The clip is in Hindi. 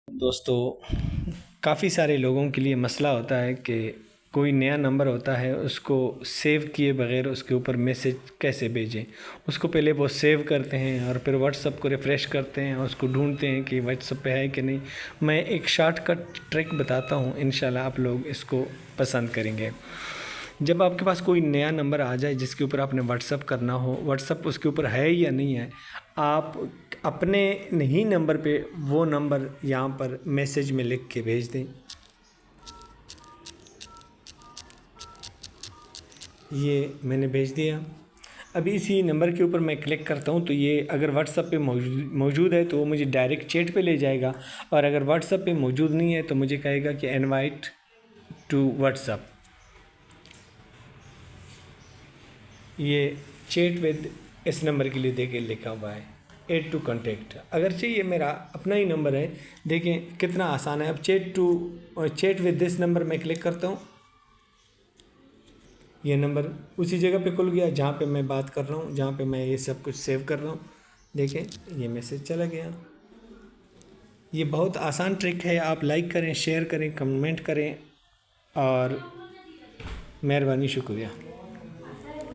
दोस्तों, काफ़ी सारे लोगों के लिए मसला होता है कि कोई नया नंबर होता है, उसको सेव किए बगैर उसके ऊपर मैसेज कैसे भेजें। उसको पहले वो सेव करते हैं और फिर व्हाट्सअप को रिफ़्रेश करते हैं और उसको ढूंढते हैं कि व्हाट्सअप पे है कि नहीं। मैं एक शॉर्टकट ट्रिक बताता हूँ, इंशाल्लाह आप लोग इसको पसंद करेंगे। जब आपके पास कोई नया नंबर आ जाए जिसके ऊपर आपने व्हाट्सअप करना हो, व्हाट्सअप उसके ऊपर है या नहीं है, आप अपने नहीं नंबर पे वो नंबर यहाँ पर मैसेज में लिख के भेज दें। ये मैंने भेज दिया। अभी इसी नंबर के ऊपर मैं क्लिक करता हूँ तो ये अगर व्हाट्सअप पे मौजूद है तो वो मुझे डायरेक्ट चैट पे ले जाएगा, और अगर व्हाट्सअप पे मौजूद नहीं है तो मुझे कहेगा कि इनवाइट टू व्हाट्सअप। ये चैट विद इस नंबर के लिए देखे लिखा हुआ है, ऐड टू कॉन्टैक्ट। अगरचे ये मेरा अपना ही नंबर है, देखें कितना आसान है। अब चैट विद दिस नंबर में क्लिक करता हूँ, ये नंबर उसी जगह पे खुल गया जहाँ पे मैं बात कर रहा हूँ, जहाँ पे मैं ये सब कुछ सेव कर रहा हूँ। देखें ये मैसेज चला गया। ये बहुत आसान ट्रिक है, आप लाइक करें, शेयर करें, कमेंट करें, और मेहरबानी, शुक्रिया।